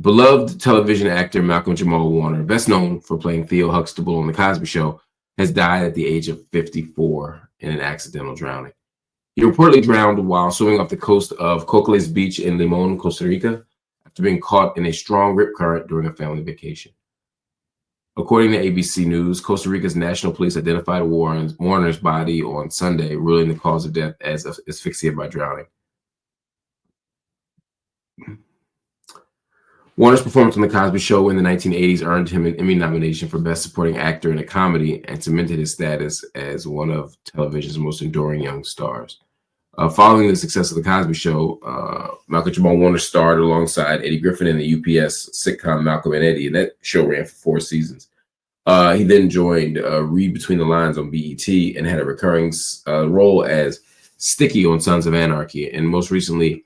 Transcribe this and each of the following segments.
Beloved television actor Malcolm-Jamal Warner, best known for playing Theo Huxtable on The Cosby Show, has died at the age of 54 in an accidental drowning. He reportedly drowned while swimming off the coast of Cocles Beach in Limon, Costa Rica, after being caught in a strong rip current during a family vacation. According to ABC News, Costa Rica's national police identified Warner's body on Sunday, ruling the cause of death as asphyxia by drowning. Warner's performance on The Cosby Show in the 1980s earned him an Emmy nomination for Best Supporting Actor in a Comedy and cemented his status as one of television's most enduring young stars. Following the success of The Cosby Show, Malcolm-Jamal Warner starred alongside Eddie Griffin in the UPS sitcom Malcolm and Eddie, and that show ran for 4 seasons. He then joined Read Between the Lines on BET and had a recurring role as Sticky on Sons of Anarchy, and most recently,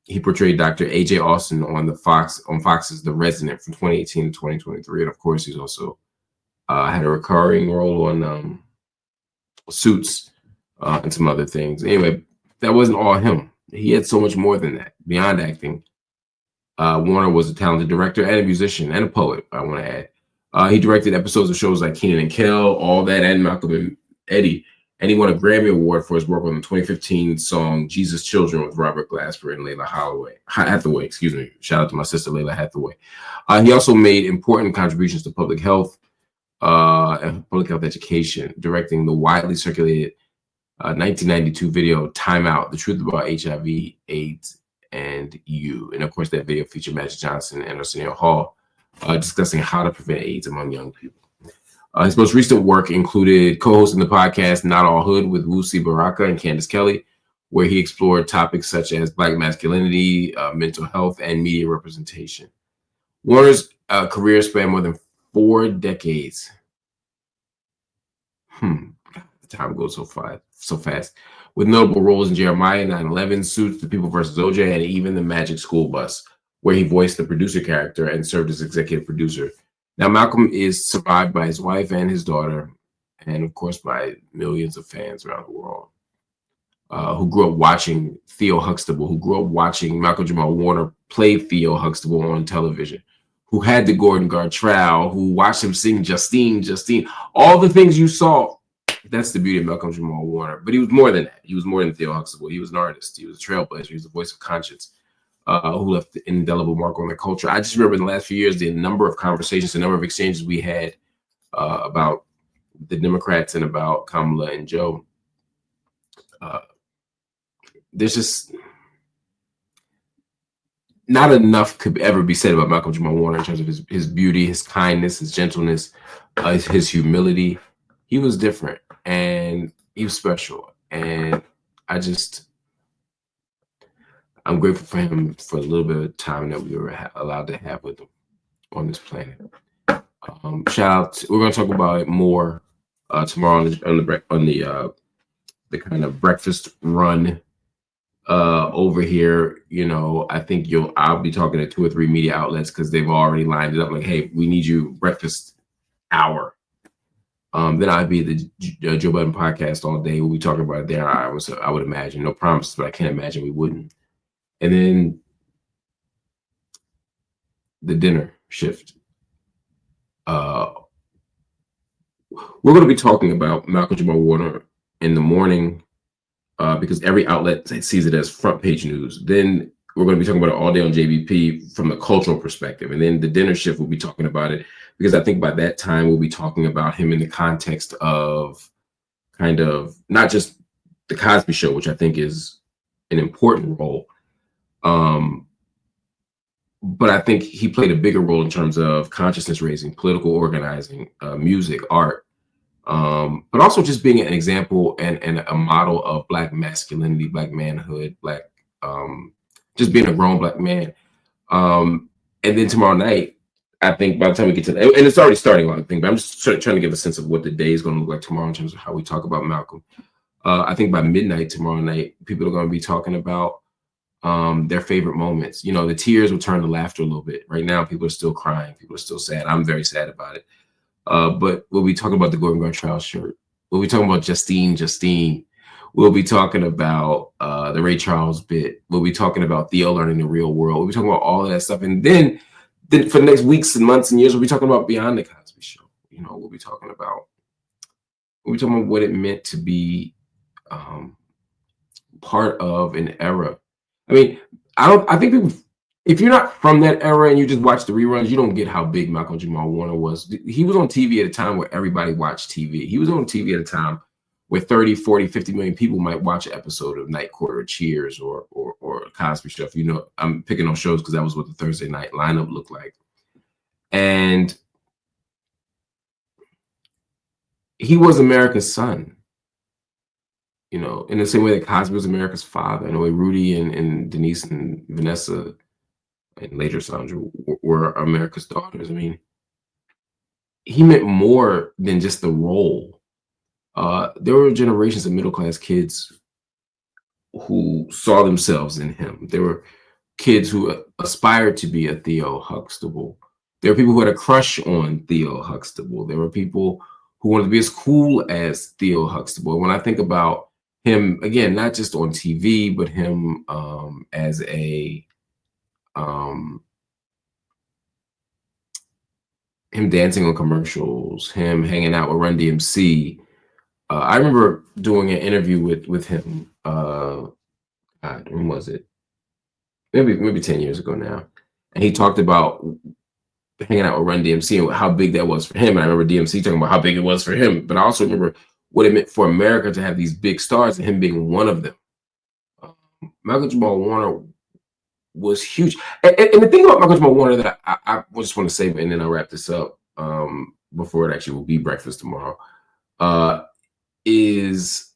he portrayed Dr. A.J. Austin on Fox's The Resident from 2018 to 2023, and of course, he's also had a recurring role on Suits and some other things. Anyway, that wasn't all him. He had so much more than that. Beyond acting, Warner was a talented director and a musician and a poet, I want to add. He directed episodes of shows like Kenan and Kel, All That, and Malcolm and Eddie. And he won a Grammy Award for his work on the 2015 song Jesus Children with Robert Glasper and Layla Hathaway. Excuse me. Shout out to my sister, Layla Hathaway. He also made important contributions to public health and public health education, directing the widely circulated 1992 video Time Out, The Truth About HIV, AIDS, and You. And of course, that video featured Magic Johnson and Arsenio Hall discussing how to prevent AIDS among young people. His most recent work included co-hosting the podcast Not All Hood with Wusi Baraka and Candace Kelly, where he explored topics such as Black masculinity, mental health, and media representation. Warner's career spanned more than 4 decades. The time goes so fast. With notable roles in Jeremiah, 9/11, Suits, The People vs. OJ, and even The Magic School Bus, where he voiced the producer character and served as executive producer. Now, Malcolm is survived by his wife and his daughter, and of course by millions of fans around the world who grew up watching Theo Huxtable, who grew up watching Malcolm-Jamal Warner play Theo Huxtable on television, who had the Gordon Gartrell, who watched him sing Justine, all the things you saw. That's the beauty of Malcolm-Jamal Warner. But he was more than that. He was more than Theo Huxtable. He was an artist. He was a trailblazer. He was the voice of conscience. Who left an indelible mark on the culture. I just remember in the last few years, the number of conversations, the number of exchanges we had about the Democrats and about Kamala and Joe. There's just not enough could ever be said about Malcolm-Jamal Warner in terms of his beauty, his kindness, his gentleness, his humility. He was different and he was special. And I'm grateful for him for a little bit of time that we were allowed to have with him on this planet. Shout out! We're going to talk about it more tomorrow on the kind of breakfast run over here. You know, I think I'll be talking to 2 or 3 media outlets because they've already lined it up. Like, hey, we need you breakfast hour. Then I'd be the Joe Budden podcast all day. We'll be talking about it there. I would imagine, no promises, but I can't imagine we wouldn't. And then the dinner shift. We're going to be talking about Malcolm-Jamal Warner in the morning because every outlet sees it as front page news. Then we're going to be talking about it all day on JBP from the cultural perspective. And then the dinner shift, we'll be talking about it because I think by that time we'll be talking about him in the context of kind of not just the Cosby Show, which I think is an important role, but I think he played a bigger role in terms of consciousness raising, political organizing, music, art, but also just being an example and a model of Black masculinity, Black manhood, just being a grown Black man. And then tomorrow night, I think by the time we get to and it's already starting on the thing, but I'm just trying to give a sense of what the day is going to look like tomorrow in terms of how we talk about Malcolm. I think by midnight tomorrow night, people are going to be talking about their favorite moments. You know, the tears will turn to laughter a little bit. Right now, people are still crying. People are still sad. I'm very sad about it. But we'll be talking about the Gordon Gartrell shirt. We'll be talking about Justine. We'll be talking about the Ray Charles bit. We'll be talking about Theo learning the real world. We'll be talking about all of that stuff. And then for the next weeks and months and years, we'll be talking about beyond the Cosby Show. You know, we'll be talking about what it meant to be part of an era. I mean, I think people, if you're not from that era and you just watch the reruns, you don't get how big Malcolm-Jamal Warner was. He was on TV at a time where everybody watched TV. He was on TV at a time where 30, 40, 50 million people might watch an episode of Night Court or Cheers or Cosby Show. You know, I'm picking on shows because that was what the Thursday night lineup looked like. And he was America's son. You know, in the same way that Cosby was America's father, in the way Rudy and Denise and Vanessa and later Sandra were America's daughters. I mean, he meant more than just the role. There were generations of middle-class kids who saw themselves in him. There were kids who aspired to be a Theo Huxtable. There were people who had a crush on Theo Huxtable. There were people who wanted to be as cool as Theo Huxtable. When I think about him, again, not just on TV, but him as a him dancing on commercials, him hanging out with Run DMC. I remember doing an interview with him. When was it? Maybe 10 years ago now. And he talked about hanging out with Run DMC and how big that was for him. And I remember DMC talking about how big it was for him. But I also remember what it meant for America to have these big stars and him being one of them. Malcolm-Jamal Warner was huge. And the thing about Malcolm-Jamal Warner that I just want to say, and then I'll wrap this up before it actually will be breakfast tomorrow, is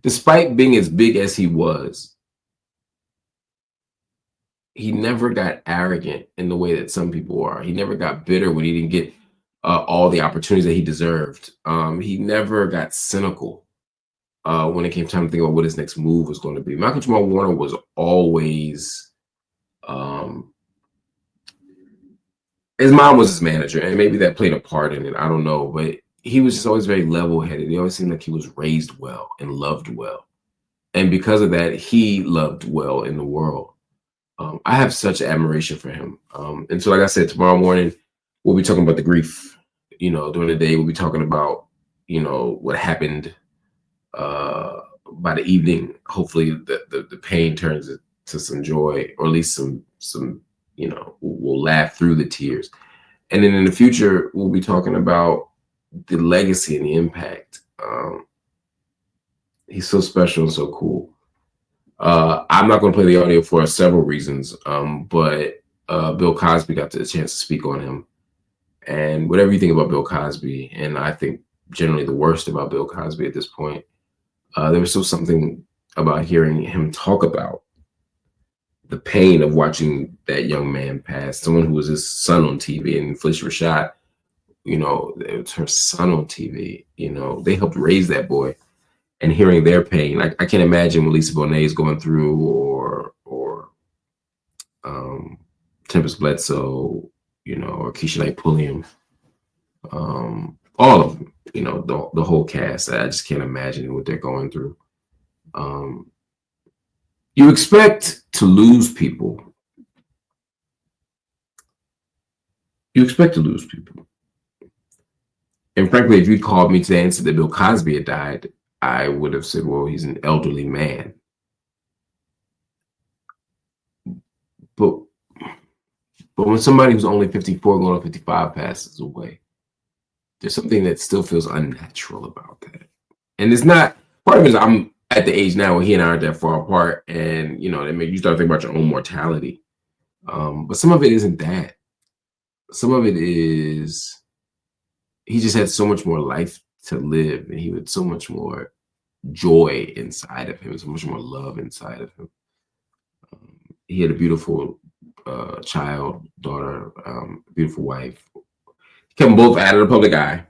despite being as big as he was, he never got arrogant in the way that some people are. He never got bitter when he didn't get all the opportunities that he deserved. He never got cynical when it came time to think about what his next move was going to be. Malcolm-Jamal Warner was always, his mom was his manager, and maybe that played a part in it. I don't know, but he was just always very level-headed. He always seemed like he was raised well and loved well. And because of that, he loved well in the world. I have such admiration for him. And so, like I said, tomorrow morning, we'll be talking about the grief. You know, during the day, we'll be talking about, you know, what happened. By the evening, hopefully the pain turns to some joy, or at least some, you know, we'll laugh through the tears. And then in the future, we'll be talking about the legacy and the impact. He's so special and so cool. I'm not going to play the audio for several reasons, but Bill Cosby got the chance to speak on him. And whatever you think about Bill Cosby, and I think generally the worst about Bill Cosby at this point, there was still something about hearing him talk about the pain of watching that young man pass, someone who was his son on TV. And Felicia Rashad, you know, it was her son on TV. You know, they helped raise that boy. And hearing their pain, I can't imagine what Lisa Bonet is going through, or Tempest Bledsoe, you know, or Keisha Knight Pulliam, all of them, you know, the whole cast. I just can't imagine what they're going through. You expect to lose people. You expect to lose people. And frankly, if you'd called me today and said that Bill Cosby had died, I would have said, well, he's an elderly man. But when somebody who's only 54 going on 55 passes away, there's something that still feels unnatural about that. And it's not, part of it is I'm at the age now where he and I aren't that far apart, and you know, that make you start thinking about your own mortality. But some of it isn't that. Some of it is he just had so much more life to live, and he had so much more joy inside of him, so much more love inside of him. He had a beautiful child, daughter, beautiful wife. He kept them both out of the public eye.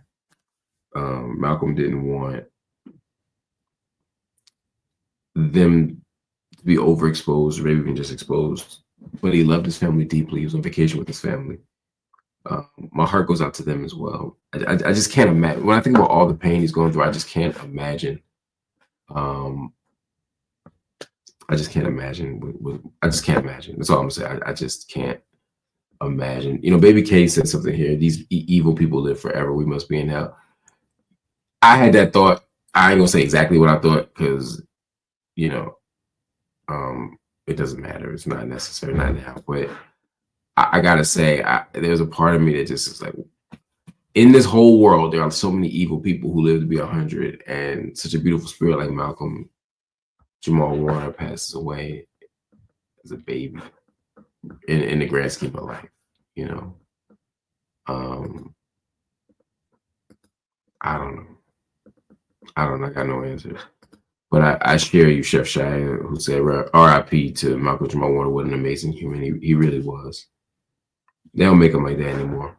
Malcolm didn't want them to be overexposed, or maybe even just exposed, but he loved his family deeply. He was on vacation with his family. My heart goes out to them as well. I just can't imagine. When I think about all the pain he's going through, I just can't imagine. I just can't imagine. I just can't imagine. That's all I'm saying. I just can't imagine. You know, Baby K said something here. These evil people live forever. We must be in hell. I had that thought. I ain't gonna say exactly what I thought because, you know, it doesn't matter. It's not necessary, not now. But I gotta say, there's a part of me that just is like, in this whole world, there are so many evil people who live to be 100, and such a beautiful spirit like Malcolm-Jamal Warner passes away as a baby in the grand scheme of life, you know. I don't know. I got no answers. But I share you, Chef Shia, who said R.I.P. to Malcolm-Jamal Warner. What an amazing human he really was. They don't make him like that anymore.